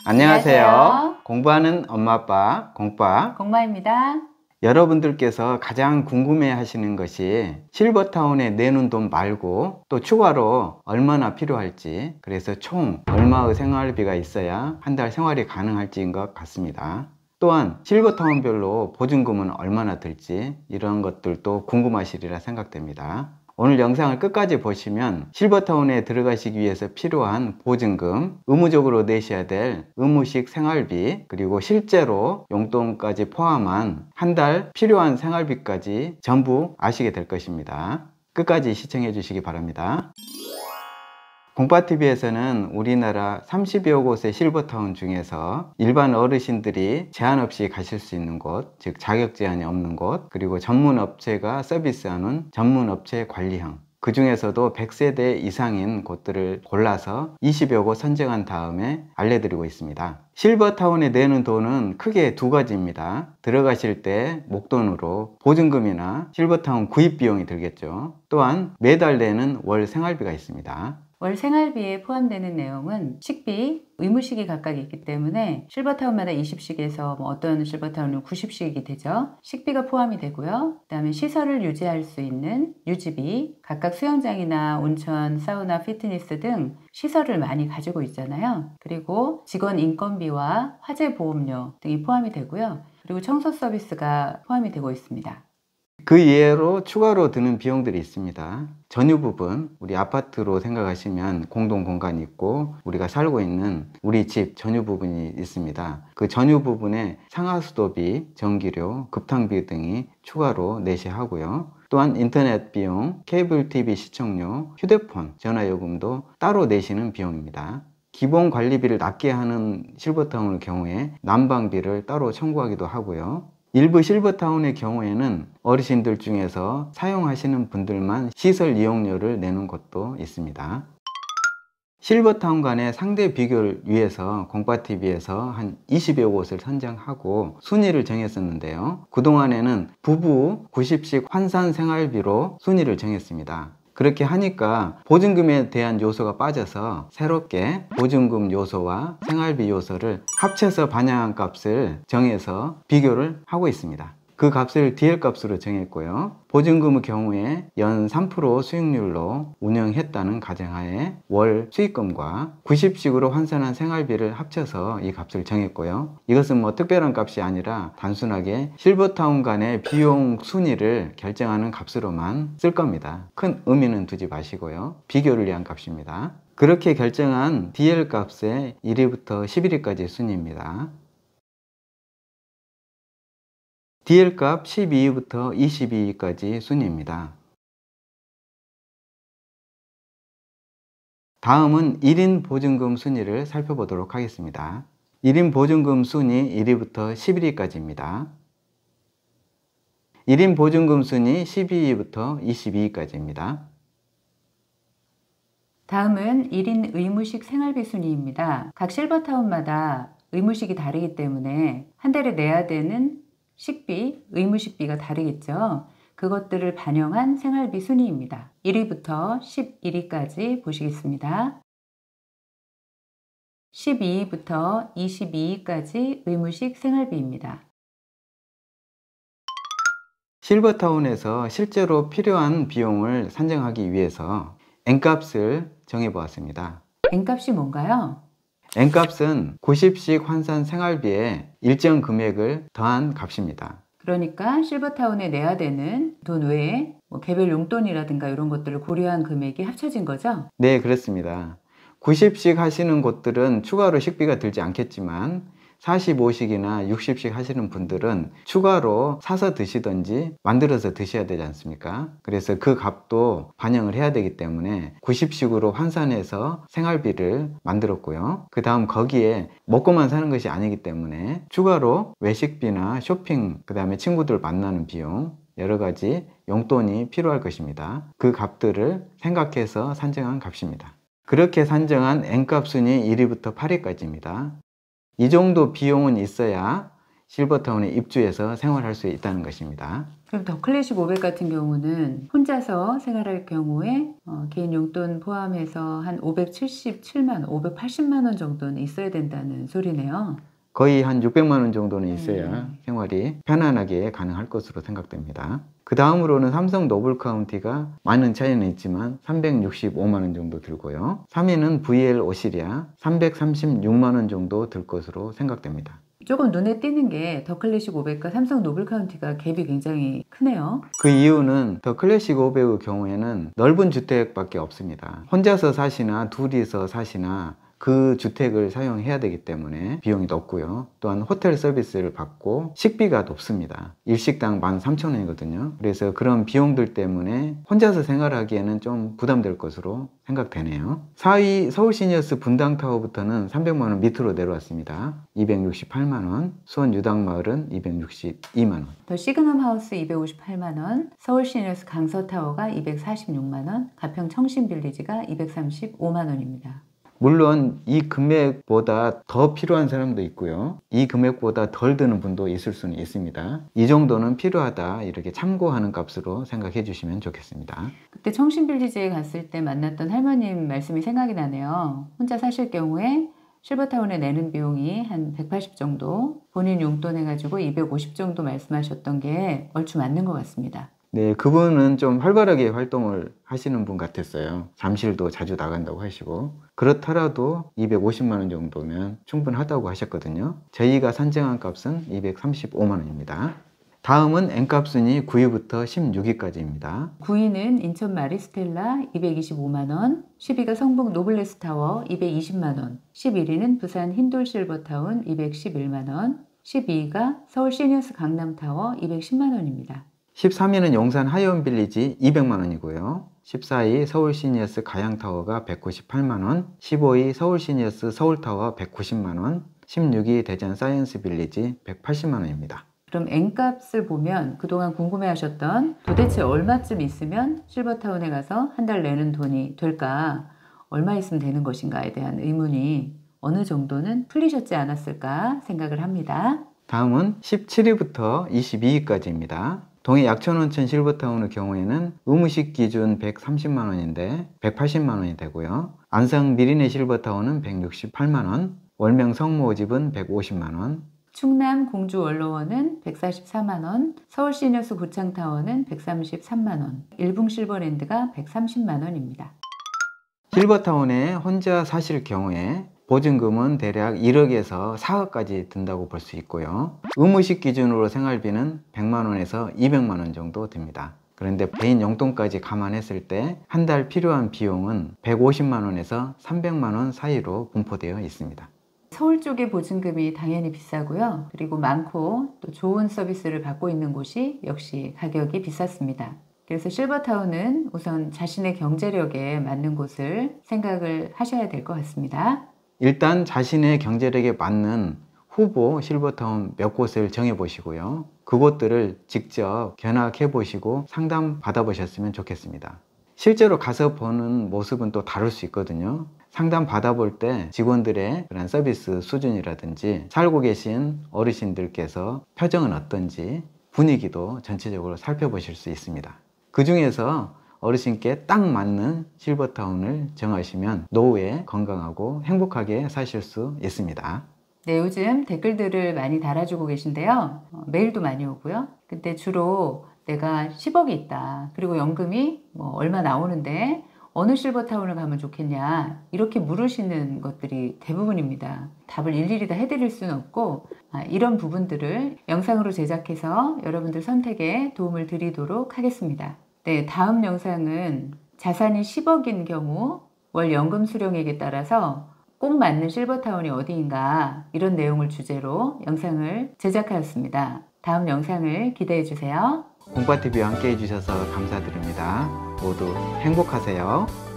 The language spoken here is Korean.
안녕하세요. 공부하는 엄마 아빠 공빠 공마입니다. 여러분들께서 가장 궁금해 하시는 것이 실버타운에 내는 돈 말고 또 추가로 얼마나 필요할지, 그래서 총 얼마의 생활비가 있어야 한 달 생활이 가능할지인 것 같습니다. 또한 실버타운별로 보증금은 얼마나 들지, 이런 것들도 궁금하시리라 생각됩니다. 오늘 영상을 끝까지 보시면 실버타운에 들어가시기 위해서 필요한 보증금, 의무적으로 내셔야 될 의무식 생활비, 그리고 실제로 용돈까지 포함한 한 달 필요한 생활비까지 전부 아시게 될 것입니다. 끝까지 시청해 주시기 바랍니다. 공빠TV에서는 우리나라 30여 곳의 실버타운 중에서 일반 어르신들이 제한 없이 가실 수 있는 곳, 즉 자격 제한이 없는 곳, 그리고 전문 업체가 서비스하는 전문 업체 관리형, 그 중에서도 100세대 이상인 곳들을 골라서 20여 곳 선정한 다음에 알려드리고 있습니다. 실버타운에 내는 돈은 크게 두 가지입니다. 들어가실 때 목돈으로 보증금이나 실버타운 구입 비용이 들겠죠. 또한 매달 내는 월 생활비가 있습니다. 월 생활비에 포함되는 내용은 식비, 의무식이 각각 있기 때문에 실버타운마다 20식에서 어떤 실버타운은 90식이 되죠. 식비가 포함이 되고요. 그 다음에 시설을 유지할 수 있는 유지비, 각각 수영장이나 온천, 사우나, 피트니스 등 시설을 많이 가지고 있잖아요. 그리고 직원 인건비와 화재 보험료 등이 포함이 되고요. 그리고 청소 서비스가 포함이 되고 있습니다. 그 이외로 추가로 드는 비용들이 있습니다. 전유 부분, 우리 아파트로 생각하시면 공동 공간이 있고 우리가 살고 있는 우리 집 전유 부분이 있습니다. 그 전유 부분에 상하수도비, 전기료, 급탕비 등이 추가로 내셔야 하고요. 또한 인터넷 비용, 케이블 TV 시청료, 휴대폰, 전화요금도 따로 내시는 비용입니다. 기본 관리비를 낮게 하는 실버타운의 경우에 난방비를 따로 청구하기도 하고요. 일부 실버타운의 경우에는 어르신들 중에서 사용하시는 분들만 시설 이용료를 내는 곳도 있습니다. 실버타운 간의 상대 비교를 위해서 공빠TV에서 한 20여 곳을 선정하고 순위를 정했었는데요. 그동안에는 부부 90식 환산 생활비로 순위를 정했습니다. 그렇게 하니까 보증금에 대한 요소가 빠져서 새롭게 보증금 요소와 생활비 요소를 합쳐서 반영한 값을 정해서 비교를 하고 있습니다. 그 값을 DL 값으로 정했고요. 보증금의 경우에 연 3% 수익률로 운영했다는 가정하에 월 수익금과 90식으로 환산한 생활비를 합쳐서 이 값을 정했고요. 이것은 특별한 값이 아니라 단순하게 실버타운 간의 비용 순위를 결정하는 값으로만 쓸 겁니다. 큰 의미는 두지 마시고요. 비교를 위한 값입니다. 그렇게 결정한 DL 값의 1위부터 11위까지 순위입니다. DL 값 12위부터 22위까지 순위입니다. 다음은 1인 보증금 순위를 살펴보도록 하겠습니다. 1인 보증금 순위 1위부터 11위까지입니다. 1인 보증금 순위 12위부터 22위까지입니다. 다음은 1인 의무식 생활비 순위입니다. 각 실버타운마다 의무식이 다르기 때문에 한 달에 내야 되는 식비, 의무식비가 다르겠죠. 그것들을 반영한 생활비 순위입니다. 1위부터 11위까지 보시겠습니다. 12위부터 22위까지 의무식 생활비입니다. 실버타운에서 실제로 필요한 비용을 산정하기 위해서 N값을 정해보았습니다. N값이 뭔가요? N값은 90식 환산 생활비에 일정 금액을 더한 값입니다. 그러니까 실버타운에 내야 되는 돈 외에 개별 용돈이라든가 이런 것들을 고려한 금액이 합쳐진 거죠? 네, 그렇습니다. 90식 하시는 곳들은 추가로 식비가 들지 않겠지만 45식이나 60식 하시는 분들은 추가로 사서 드시든지 만들어서 드셔야 되지 않습니까? 그래서 그 값도 반영을 해야 되기 때문에 90식으로 환산해서 생활비를 만들었고요. 그 다음 거기에 먹고만 사는 것이 아니기 때문에 추가로 외식비나 쇼핑, 그 다음에 친구들 만나는 비용, 여러 가지 용돈이 필요할 것입니다. 그 값들을 생각해서 산정한 값입니다. 그렇게 산정한 N값 순위 1위부터 8위까지입니다. 이 정도 비용은 있어야 실버타운에 입주해서 생활할 수 있다는 것입니다. 그럼 더 클래식 500 같은 경우는 혼자서 생활할 경우에 개인 용돈 포함해서 한 577만 원, 580만 원 정도는 있어야 된다는 소리네요. 거의 한 600만 원 정도는 있어야 네. 생활이 편안하게 가능할 것으로 생각됩니다. 그 다음으로는 삼성 노블 카운티가 많은 차이는 있지만 365만 원 정도 들고요. 3위는 VL 오시리아 336만 원 정도 들 것으로 생각됩니다. 조금 눈에 띄는 게 더 클래식 500과 삼성 노블 카운티가 갭이 굉장히 크네요. 그 이유는 더 클래식 500의 경우에는 넓은 주택밖에 없습니다. 혼자서 사시나 둘이서 사시나 그 주택을 사용해야 되기 때문에 비용이 높고요. 또한 호텔 서비스를 받고 식비가 높습니다. 일식당 13,000원이거든요. 그래서 그런 비용들 때문에 혼자서 생활하기에는 좀 부담될 것으로 생각되네요. 4위 서울시니어스 분당타워부터는 300만 원 밑으로 내려왔습니다. 268만 원, 수원 유당마을은 262만 원. 더 시그넘 하우스 258만 원, 서울 시니어스 강서타워가 246만 원, 가평 청신빌리지가 235만 원입니다. 물론 이 금액보다 더 필요한 사람도 있고요. 이 금액보다 덜 드는 분도 있을 수는 있습니다. 이 정도는 필요하다 이렇게 참고하는 값으로 생각해 주시면 좋겠습니다. 그때 청신빌리지에 갔을 때 만났던 할머님 말씀이 생각이 나네요. 혼자 사실 경우에 실버타운에 내는 비용이 한 180 정도, 본인 용돈 해가지고 250 정도 말씀하셨던 게 얼추 맞는 것 같습니다. 네, 그분은 좀 활발하게 활동을 하시는 분 같았어요. 잠실도 자주 나간다고 하시고 그렇더라도 250만 원 정도면 충분하다고 하셨거든요. 저희가 산정한 값은 235만 원입니다. 다음은 N값순위 9위부터 16위까지입니다. 9위는 인천 마리스텔라 225만 원, 10위가 성북 노블레스 타워 220만 원, 11위는 부산 흰돌 실버타운 211만 원, 12위가 서울 시니어스 강남타워 210만 원입니다. 13위는 용산 하이온 빌리지 200만 원이고요. 14위 서울 시니어스 가양타워가 198만 원, 15위 서울 시니어스 서울타워 190만 원, 16위 대전 사이언스 빌리지 180만 원입니다. 그럼 N값을 보면 그동안 궁금해하셨던 도대체 얼마쯤 있으면 실버타운에 가서 한 달 내는 돈이 될까? 얼마 있으면 되는 것인가에 대한 의문이 어느 정도는 풀리셨지 않았을까 생각을 합니다. 다음은 17위부터 22위까지입니다. 동해 약천온천 실버타운의 경우에는 의무식 기준 130만 원인데 180만 원이 되고요. 안성 미리네 실버타운은 168만 원, 월명 성모집은 150만 원, 충남 공주 원로원은 144만 원, 서울 시니어스 고창타워는 133만 원, 일붕 실버랜드가 130만 원입니다. 실버타운에 혼자 사실 경우에 보증금은 대략 1억에서 4억까지 든다고 볼 수 있고요. 의무식 기준으로 생활비는 100만 원에서 200만 원 정도 듭니다. 그런데 개인 용돈까지 감안했을 때 한 달 필요한 비용은 150만 원에서 300만 원 사이로 분포되어 있습니다. 서울 쪽의 보증금이 당연히 비싸고요. 그리고 많고 또 좋은 서비스를 받고 있는 곳이 역시 가격이 비쌌습니다. 그래서 실버타운은 우선 자신의 경제력에 맞는 곳을 생각을 하셔야 될 것 같습니다. 일단 자신의 경제력에 맞는 후보 실버타운 몇 곳을 정해 보시고요. 그곳들을 직접 견학해 보시고 상담 받아 보셨으면 좋겠습니다. 실제로 가서 보는 모습은 또 다를 수 있거든요. 상담 받아볼 때 직원들의 그런 서비스 수준이라든지 살고 계신 어르신들께서 표정은 어떤지 분위기도 전체적으로 살펴보실 수 있습니다. 그 중에서 어르신께 딱 맞는 실버타운을 정하시면 노후에 건강하고 행복하게 사실 수 있습니다. 네, 요즘 댓글들을 많이 달아주고 계신데요. 메일도 많이 오고요. 근데 주로 내가 10억이 있다. 그리고 연금이 얼마 나오는데 어느 실버타운을 가면 좋겠냐 이렇게 물으시는 것들이 대부분입니다. 답을 일일이 다 해드릴 수는 없고 이런 부분들을 영상으로 제작해서 여러분들 선택에 도움을 드리도록 하겠습니다. 네, 다음 영상은 자산이 10억인 경우 월 연금 수령액에 따라서 꼭 맞는 실버타운이 어디인가 이런 내용을 주제로 영상을 제작하였습니다. 다음 영상을 기대해 주세요. 공과TV와 함께 해주셔서 감사드립니다. 모두 행복하세요.